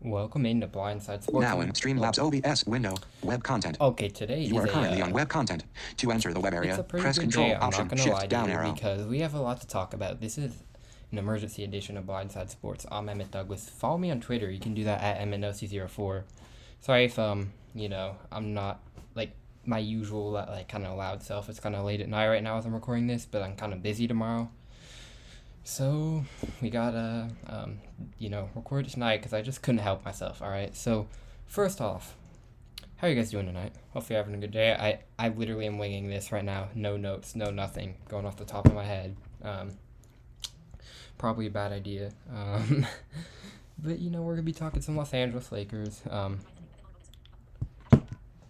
Welcome into Blindside Sports. Now in Streamlabs OBS window, web content. Okay, today You are currently on web content. To enter the web it's a area, pretty press good Control day, I'm Option not gonna lie Shift to down you, arrow. because we have a lot to talk about. This is an emergency edition of Blindside Sports. I'm Emmett Douglas. Follow me on Twitter. You can do that at EmmettNoC04. Sorry if I'm not like my usual like kind of loud self. It's kind of late at night right now as I'm recording this, but I'm kind of busy tomorrow. So we gotta record tonight because I just couldn't help myself. All right. So first off, how are you guys doing tonight? Hopefully you're having a good day. I literally am winging this right now. No notes, no nothing, going off the top of my head. Probably a bad idea. But we're gonna be talking some Los Angeles Lakers. We're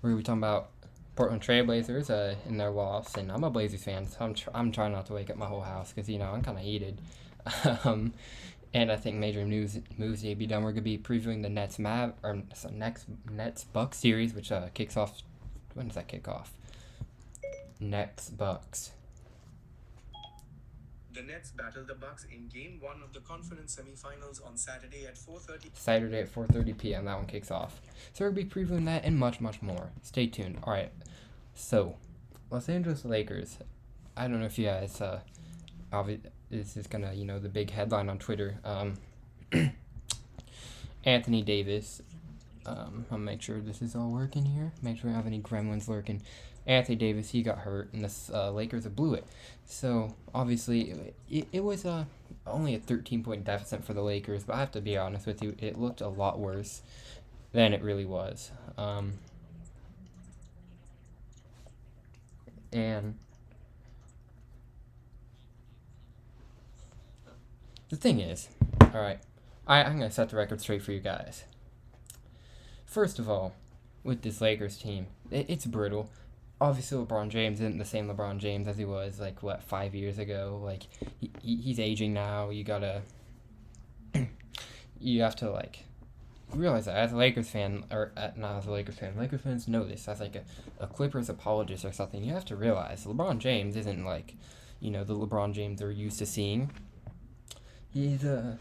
gonna be talking about Portland Trailblazers in their loss, and I'm a Blazers fan, so I'm trying not to wake up my whole house because I'm kind of heated. And I think major moves need to be done. We're gonna be previewing the Nets Bucks series, which kicks off. When does that kick off? Nets Bucks. The Nets battle the Bucks in Game 1 of the conference semifinals on Saturday at 4:30. Saturday at 4:30 p.m. That one kicks off. So we're gonna be previewing that and much, much more. Stay tuned. All right. So, Los Angeles Lakers. I don't know if you guys this is gonna the big headline on Twitter. Anthony Davis. I'll make sure this is all working here. Make sure we don't have any gremlins lurking. Anthony Davis, he got hurt, and the Lakers blew it. So, obviously, it was only a 13-point deficit for the Lakers, but I have to be honest with you, it looked a lot worse than it really was. And the thing is, alright, I'm going to set the record straight for you guys. First of all, with this Lakers team, it's brutal. Obviously, LeBron James isn't the same LeBron James as he was, 5 years ago. Like, he's aging now. You have to, realize that as a Lakers fan, not as a Lakers fan. Lakers fans know this. As, a Clippers apologist or something, you have to realize LeBron James isn't, the LeBron James they're used to seeing. He's a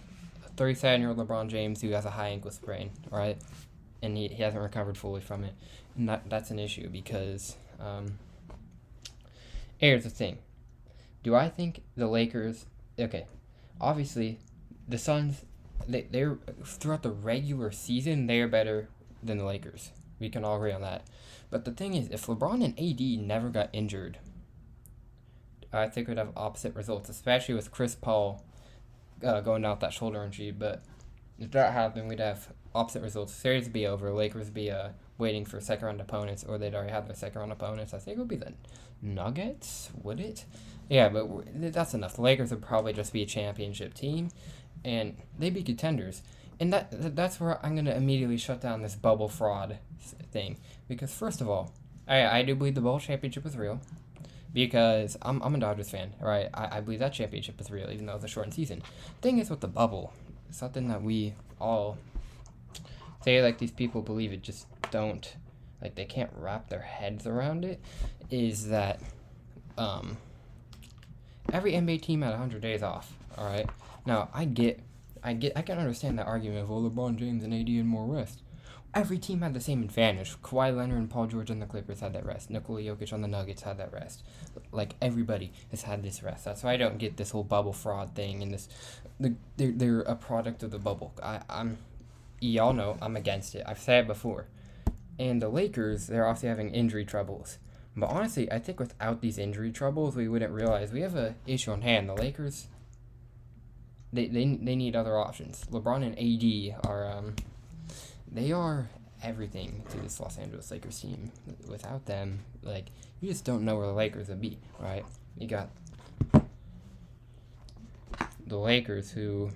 37-year-old LeBron James who has a high ankle sprain, right? And he hasn't recovered fully from it. And that's an issue because, here's the thing. Do I think the Lakers, okay, obviously, the Suns, they're throughout the regular season, they're better than the Lakers. We can all agree on that. But the thing is, if LeBron and AD never got injured, I think we'd have opposite results, especially with Chris Paul going down with that shoulder injury. But if that happened, we'd have opposite results. Series would be over. Lakers would be waiting for second round opponents, or they'd already have their second round opponents. I think it would be the Nuggets, would it? Yeah, but that's enough. The Lakers would probably just be a championship team, and they'd be contenders. And that's where I'm going to immediately shut down this bubble fraud thing. Because first of all, I do believe the bubble championship is real. Because I'm a Dodgers fan, right? I believe that championship is real, even though it's a shortened season. Thing is with the bubble, something that we all say, these people believe it, just don't, they can't wrap their heads around it, is that every NBA team had 100 days off, all right? Now, I can understand that argument of, LeBron James and AD and more rest. Every team had the same advantage. Kawhi Leonard and Paul George on the Clippers had that rest. Nikola Jokic on the Nuggets had that rest. Everybody has had this rest. That's why I don't get this whole bubble fraud thing and this. They're a product of the bubble. Y'all know I'm against it. I've said it before. And the Lakers, they're obviously having injury troubles. But honestly, I think without these injury troubles, we wouldn't realize we have an issue on hand. The Lakers, they need other options. LeBron and AD are they are everything to this Los Angeles Lakers team. Without them, you just don't know where the Lakers would be, right? You got the Lakers who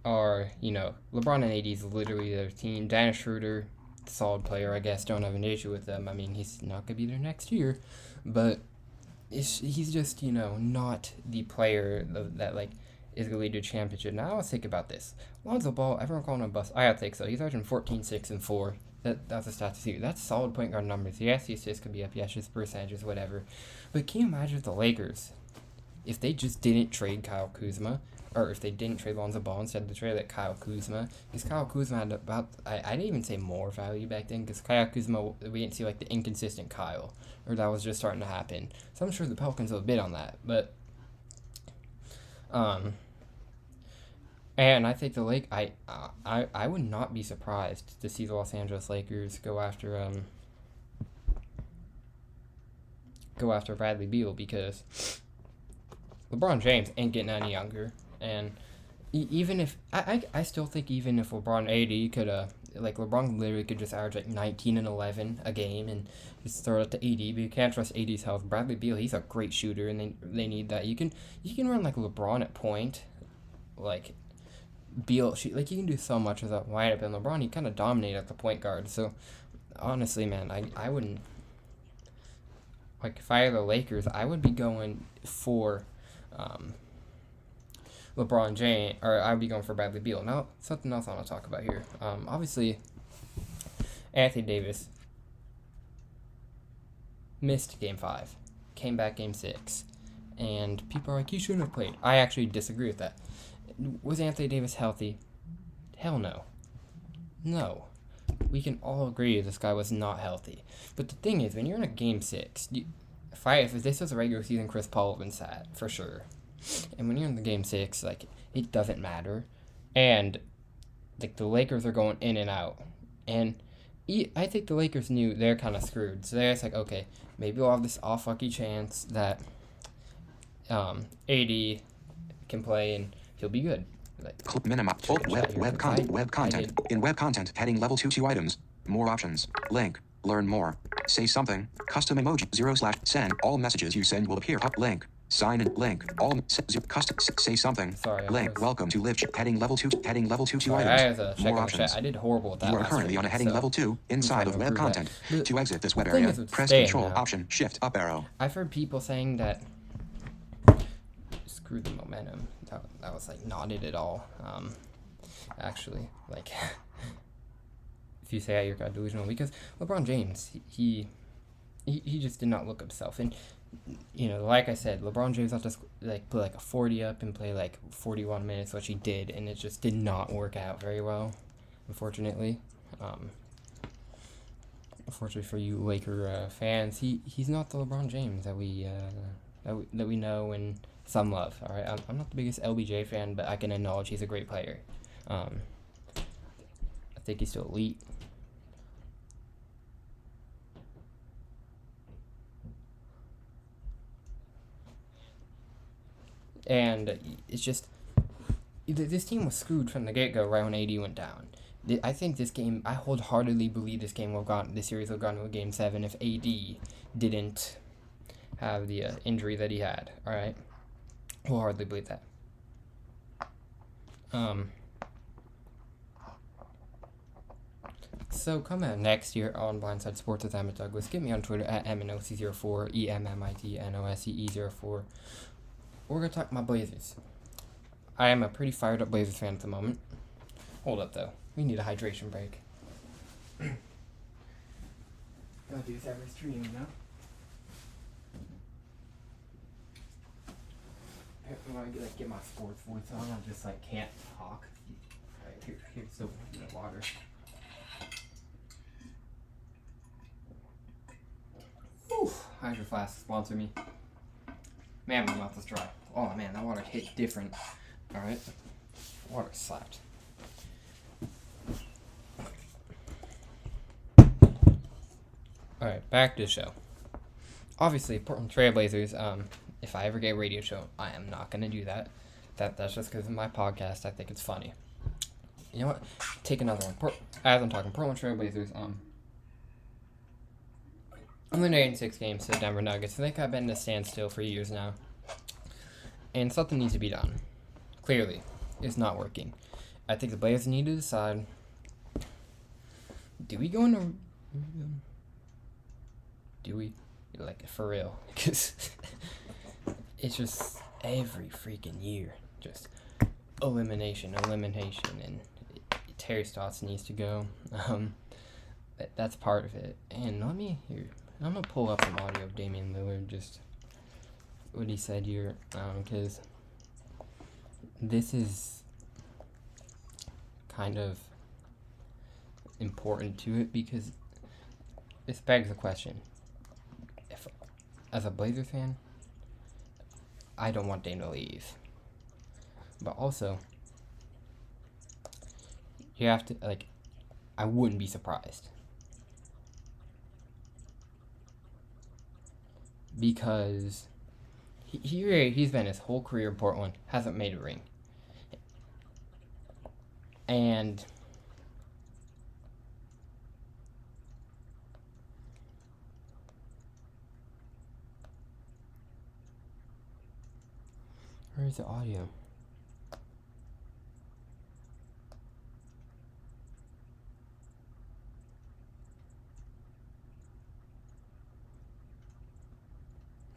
are, LeBron and AD is literally their team. Dennis Schroeder, solid player, I guess, don't have an issue with them. I mean, he's not going to be there next year, but he's just, not the player that is going to lead to a championship. Now, let's think about this. Lonzo Ball, everyone calling him a bust. I gotta think so. He's averaging 14, 6, and 4. That's a stat to see. That's solid point guard numbers. Yes, the assists could be up. Yes, his percentages, whatever. But can you imagine if the Lakers, if they just didn't trade Kyle Kuzma, or if they didn't trade Lonzo Ball, instead they traded like Kyle Kuzma, because Kyle Kuzma had about, I didn't even say more value back then, because Kyle Kuzma, we didn't see like the inconsistent Kyle, or that was just starting to happen. So I'm sure the Pelicans will bid on that, but and I think I would not be surprised to see the Los Angeles Lakers go after Bradley Beal, because LeBron James ain't getting any younger, and even if I still think even if LeBron AD could like LeBron literally could just average like 19 and 11 a game and just throw it to AD, but you can't trust AD's health. Bradley Beal, he's a great shooter, and they need that. You can run like LeBron at point, like Beal, like you can do so much with that lineup, and LeBron, he kind of dominated at the point guard. So honestly, man, I wouldn't, like, if I were the Lakers, I would be going for LeBron James, or I would be going for Bradley Beal. Now, something else I want to talk about here. Obviously, Anthony Davis missed Game 5, came back Game 6, and people are like, he shouldn't have played. I actually disagree with that. Was Anthony Davis healthy? Hell no. No. We can all agree this guy was not healthy. But the thing is, when you're in a Game 6, if this was a regular season, Chris Paul would have been sad, for sure. And when you're in the Game 6, like, it doesn't matter. And, like, the Lakers are going in and out. And I think the Lakers knew they're kind of screwed. So they're just like, okay, maybe we'll have this all-fucky chance that AD can play and he'll be good. Like, Minimum. Web content. In web content, heading level 2 items. More options. Link. Learn more. Say something. Custom emoji. 0/send. All messages you send will appear. Up link. Sign in. Link. All custom. Say something. Sorry. Link. Welcome to live. Heading level 2. Heading level 2 sorry, items. I have to check more on options. chat. I did horrible with that. You are currently on a heading level 2 inside of web content. To exit this web area, press Control Option Shift up arrow. I've heard people saying that screw the momentum. That was like not it at all. Actually, like if you say you're kind delusional, because LeBron James, he just did not look himself, and you know, like I said, LeBron James not just like put like a 40 up and play like 41 minutes, which he did, and it just did not work out very well, unfortunately. Unfortunately for you Laker fans, he's not the LeBron James that we know and some love. All right, I'm not the biggest LBJ fan, but I can acknowledge he's a great player. I think he's still elite. And it's just, this team was screwed from the get-go right when AD went down. I think this game, I wholeheartedly believe this series would have gone to a Game 7 if AD didn't have the injury that he had. All right, wholeheartedly believe that. So come out next year on Blindside Sports with Emmett Douglas. Get me on Twitter at MNOC04, EMMITNOSCE04. We're going to talk about Blazers. I am a pretty fired up Blazers fan at the moment. Hold up, though. We need a hydration break. Gotta do this every stream, you know? I want to get my sports voice on. I just can't talk. Alright, here's the water. Whew, Hydro Flask sponsor me. Man, my mouth is dry. Oh man, that water hit different. Alright. Water slapped. Alright, back to the show. Obviously, Portland Trail Blazers, if I ever get a radio show, I am not going to do that. That's just because of my podcast. I think it's funny. You know what? Take another one. As I'm talking, Portland Trail Blazers, eliminating 6 games to the Denver Nuggets. They've been in a standstill for years now. And something needs to be done. Clearly, it's not working. I think the Blazers need to decide, do we go into... Do we? Like, for real. Because it's just every freaking year. Just elimination. And Terry Stotts needs to go. That's part of it. And let me hear... I'm going to pull up some audio of Damian Lillard, just what he said here, because this is kind of important to it because this begs the question. If, as a Blazers fan, I don't want Dame to leave. But also, you have to, like, I wouldn't be surprised. Because he's been his whole career in Portland, hasn't made a ring. And where's the audio?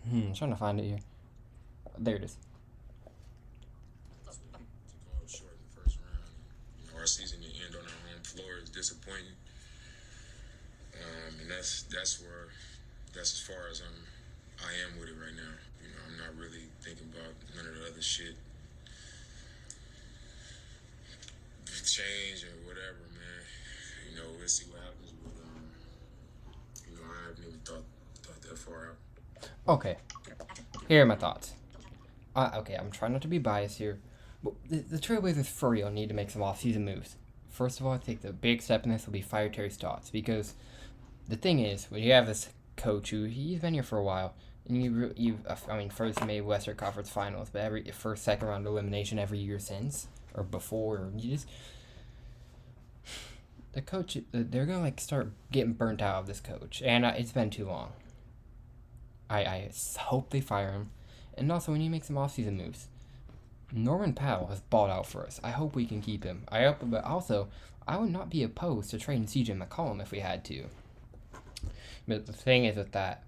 I'm trying to find it here. There it is. To fall short in the first round, our season to end on our home floor is disappointing, and that's as far as I am with it right now. I'm not really thinking about none of the other shit, change or whatever, man. We'll see what happens. But I haven't even thought that far out. Okay, here are my thoughts. Okay, I'm trying not to be biased here, but the Trailblazers for real need to make some off-season moves. First of all, I think the big step in this will be fire Terry Stotts, because the thing is, when you have this coach who he's been here for a while, and first made Western Conference Finals, but every first, second round elimination every year since or before, or the coach, they're gonna start getting burnt out of this coach, and it's been too long. I hope they fire him. And also, we need to make some offseason moves. Norman Powell has balled out for us. I hope we can keep him. But also, I would not be opposed to trading CJ McCollum if we had to. But the thing is with that,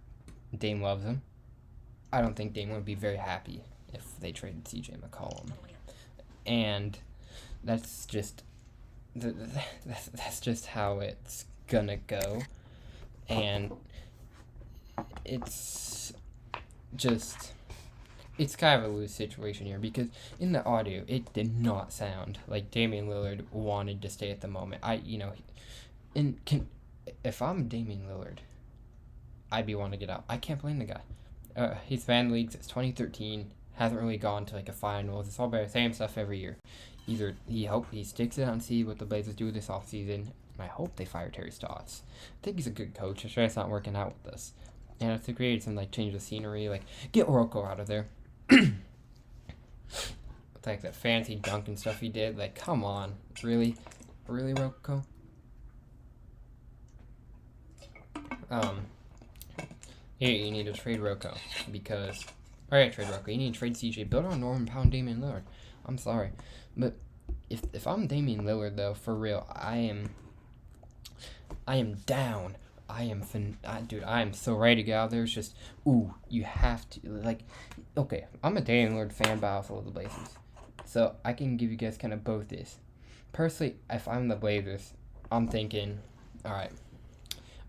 Dame loves him. I don't think Dame would be very happy if they traded CJ McCollum. And that's just how it's gonna go. And it's kind of a loose situation here because in the audio it did not sound like Damian Lillard wanted to stay at the moment. If I'm Damian Lillard, I'd be wanting to get out. I can't blame the guy. He's been in the league since 2013, hasn't really gone to a finals. It's all about the same stuff every year. Either he sticks it out and see what the Blazers do this offseason, and I hope they fire Terry Stotts. I think he's a good coach. I'm sure it's not working out with us. And if they create some change the scenery, get Rocco out of there. That fancy dunk and stuff he did, come on, really Rocco. You need to trade Rocco because, trade Rocco. You need to trade CJ. Build on Norman Powell and Damian Lillard. I'm sorry, but if I'm Damian Lillard though, for real, I am down. I am so ready to get out there. It's just, you have to, okay, I'm a Damian Lillard fan, but I also love the Blazers. So I can give you guys kind of both this. Personally, if I'm the Blazers, I'm thinking, all right,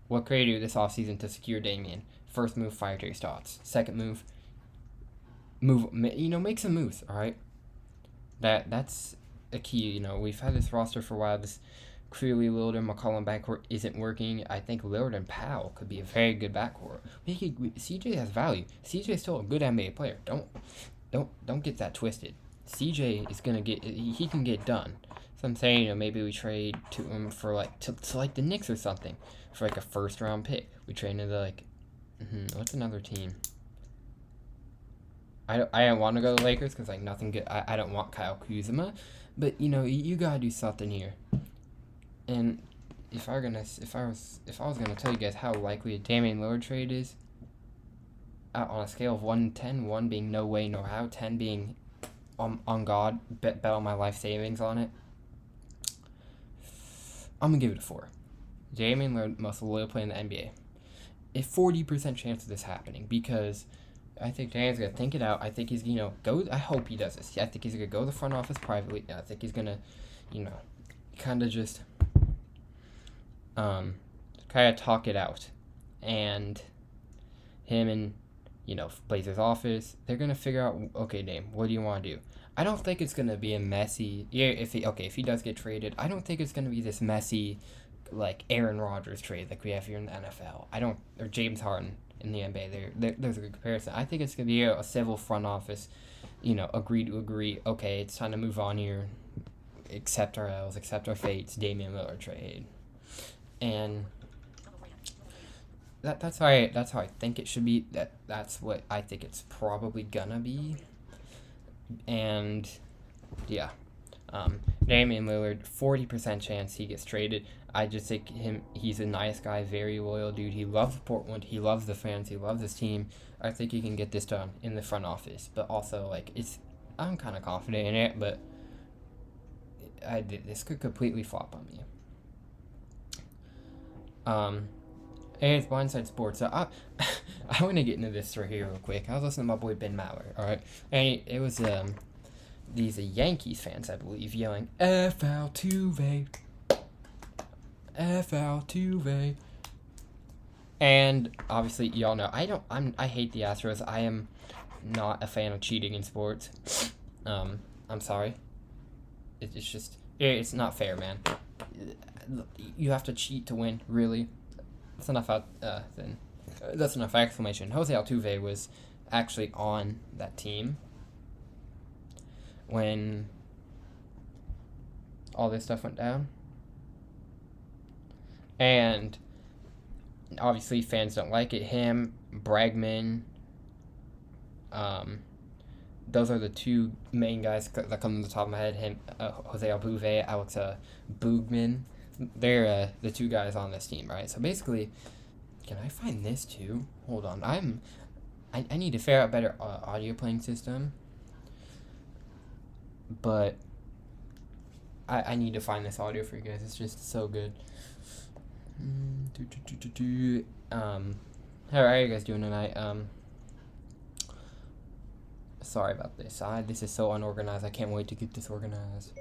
what can I do this offseason to secure Damian? First move, fire Terry Stotts. Second move, make some moves, all right? That's a key. We've had this roster for a while. This clearly Lillard and McCollum backcourt isn't working. I think Lillard and Powell could be a very good backcourt. CJ has value. CJ is still a good NBA player. Don't get that twisted. CJ is gonna he can get done. So I'm saying, maybe we trade to him for to the Knicks or something for a first round pick. We trade into what's another team? I don't want to go to the Lakers because nothing good. I don't want Kyle Kuzma, but you gotta do something here. And if I was gonna tell you guys how likely a Damian Lillard trade is, on a scale of 1 to 10, 1 being no way, no how, 10 being on God, bet all my life savings on it, I'm gonna give it a 4. Damian Lillard must live play in the NBA. A 40% chance of this happening because I think Damian's gonna think it out. I think he's go. I hope he does this. I think he's gonna go to the front office privately. I think he's gonna, kind of just kind of talk it out, and him and Blazers office, they're gonna figure out, okay, Dame, what do you want to do? I don't think it's gonna be a messy. Yeah, if he does get traded, I don't think it's gonna be this messy, like Aaron Rodgers trade like we have here in the NFL. Or James Harden in the NBA. There's a good comparison. I think it's gonna be a civil front office, agree to agree. Okay, it's time to move on here. Accept our L's, accept our fates. Damian Lillard trade, and that's how I think it should be. That's what I think it's probably gonna be. And yeah, Damian Lillard, 40% chance he gets traded. I just think he's a nice guy, very loyal dude. He loves Portland. He loves the fans. He loves his team. I think he can get this done in the front office. But also, I'm kind of confident in it, but this could completely flop on me. Hey, it's Blindside Sports. So I want to get into this story here real quick. I was listening to my boy Ben Maller, alright? And it was these Yankees fans, I believe, yelling, F Altuve. F Altuve. And obviously, y'all know, I hate the Astros. I am not a fan of cheating in sports. I'm sorry. It's just, it's not fair, man. You have to cheat to win, really. That's enough exclamation. Jose Altuve was actually on that team when all this stuff went down. And obviously fans don't like it. Him, Bregman, those are the two main guys that come to the top of my head. Him, Jose Altuve, Alex Boogman. They're the two guys on this team, right? So basically, can I find this too? Hold on, I need to figure out a better audio playing system, but I need to find this audio for you guys. It's just so good. How are you guys doing tonight? Sorry about this. This is so unorganized. I can't wait to get this organized.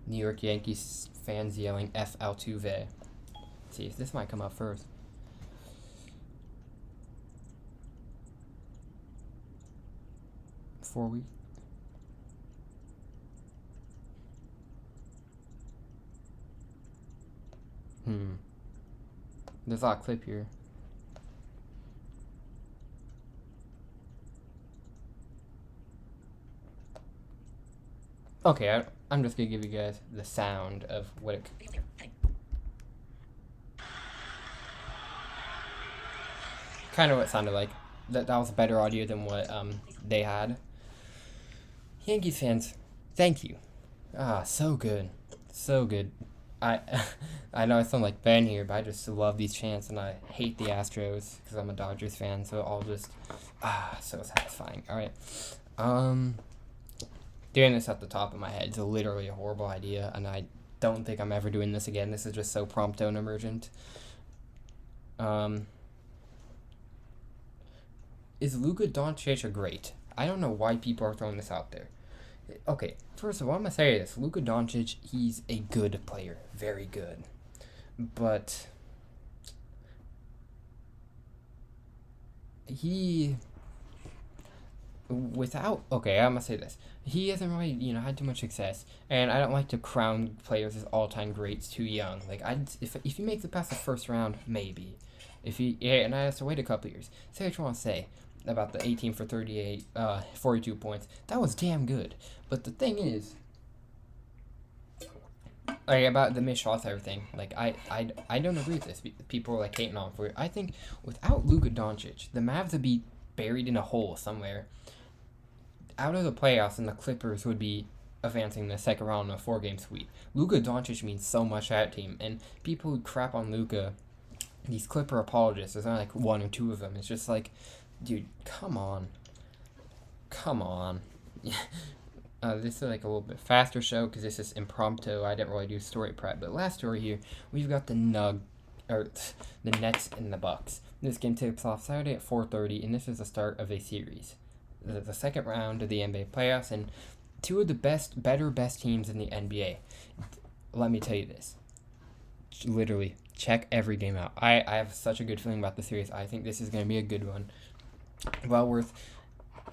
New York Yankees fans yelling F Altuve. Let's see if this might come up first. Before we. There's a lot of clip here. Okay, I'm just gonna give you guys the sound of what it. Kind of what it sounded like. That was better audio than what they had. Yankees fans, thank you. So good, so good. I know I sound like Ben here, but I just love these chants, and I hate the Astros because I'm a Dodgers fan. So all just so satisfying. All right, doing this at the top of my head is literally a horrible idea, and I don't think I'm ever doing this again. This is just so prompto and emergent. Is Luca Doncic a great? I don't know why people are throwing this out there. Okay, first of all, I'm going to say this. Luca Doncic, he's a good player. Very good. But I'm going to say this. He hasn't really, had too much success. And I don't like to crown players as all-time greats too young. Like, if he makes it past the first round, maybe. And I have to wait a couple years. Say what you want to say about the 18 for 38, 42 points. That was damn good. But the thing is, about the missed shots, everything. Like, I don't agree with this. People are, hating on for it. I think without Luka Doncic, the Mavs would be buried in a hole somewhere. Out of the playoffs, and the Clippers would be advancing the second round in a 4-game sweep. Luka Doncic means so much to that team. And people who crap on Luka, these Clipper apologists, there's only one or two of them. It's just dude, come on. This is a little bit faster show because this is impromptu. I didn't really do story prep. But last story here, we've got the Nets and the Bucks. This game tips off Saturday at 4:30, and this is the start of a series. The second round of the NBA playoffs, and two of the best teams in the NBA. Let me tell you this. Literally, check every game out. I have such a good feeling about the series. I think this is going to be a good one. Well worth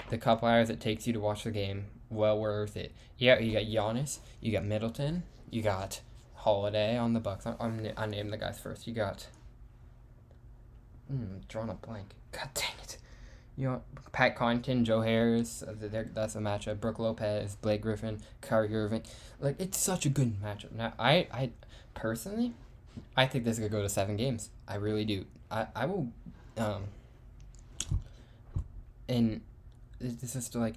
the couple hours it takes you to watch the game. well worth it. Yeah, you got Giannis, you got Middleton, you got Holiday on the Bucks. I named the guys first. You got drawing a blank. God dang it. You know, Pat Connaughton, Joe Harris, that's a matchup. Brooke Lopez, Blake Griffin, Kyrie Irving. Like, it's such a good matchup. Now, I personally, I think this could go to 7 games. I really do. I will, and this is like,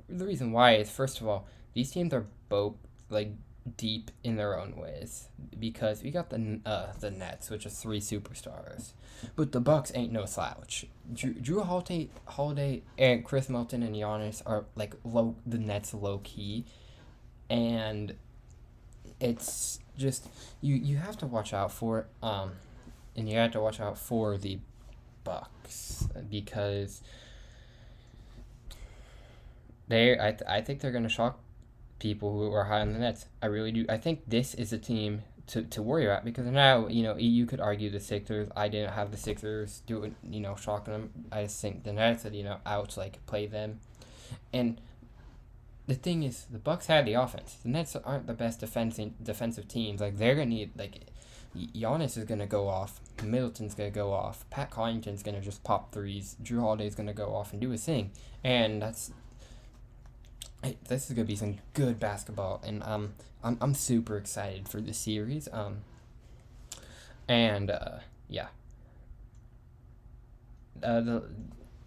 the reason why is, first of all, these teams are both, like, deep in their own ways, because we got the Nets, which is 3 superstars, but the Bucks ain't no slouch. Drew Holiday and Chris Middleton and Giannis are like the Nets low key, and it's just you have to watch out for it, and you have to watch out for the Bucks, because I think they're gonna shock people who are high on the Nets. I really do. I think this is a team to worry about, because now, you could argue the Sixers. I didn't have the Sixers doing, shocking them. I just think the Nets had, out, like, play them. And the thing is, the Bucks had the offense. The Nets aren't the best defensive teams. Like, they're going to need, like, Giannis is going to go off. Middleton's going to go off. Pat Connaughton's going to just pop threes. Drew Holiday's going to go off and do his thing. And this is gonna be some good basketball, and I'm super excited for this series. Yeah.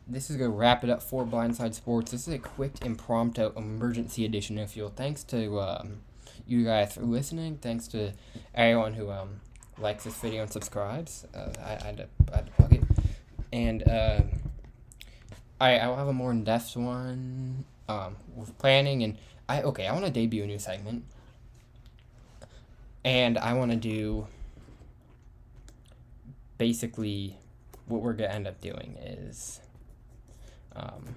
This is gonna wrap it up for Blindside Sports. This is a quick impromptu emergency edition of Fuel. Thanks to you guys for listening. Thanks to everyone who likes this video and subscribes. I had to plug it, and I'll have a more in-depth one. With planning, and I want to debut a new segment, and I want to do, basically, what we're gonna end up doing is, I'm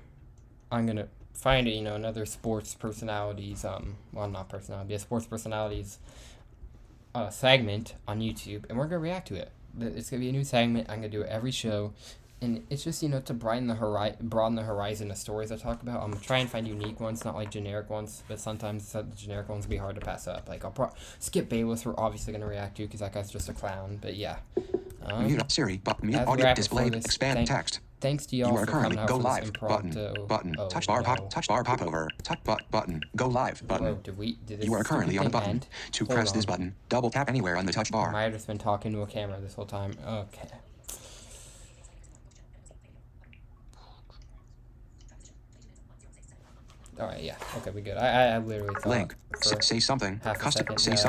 gonna find another sports personalities, a sports personalities segment on YouTube, and we're gonna react to it. It's gonna be a new segment. I'm gonna do it every show. And it's just, to broaden the horizon of stories I talk about. I'm going to try and find unique ones, not like generic ones, but sometimes the generic ones will be hard to pass up. Like, Skip Bayless, we're obviously going to react to, because that guy's just a clown, but yeah. Mute Siri, but mute audio display, expand text. Thanks to y'all You are for currently coming out go for live this impromptu. button Oh, touch bar no. touch bar pop over button go live button. Whoa, did this You are currently on the stupid thing button. end? To Hold press this on. button, double tap anywhere on the touch I bar. might have just been talking to a camera this whole time. Okay. All right, yeah. Okay, we good. I literally thought Link. for Say something. half a Custom. second, Say no. something.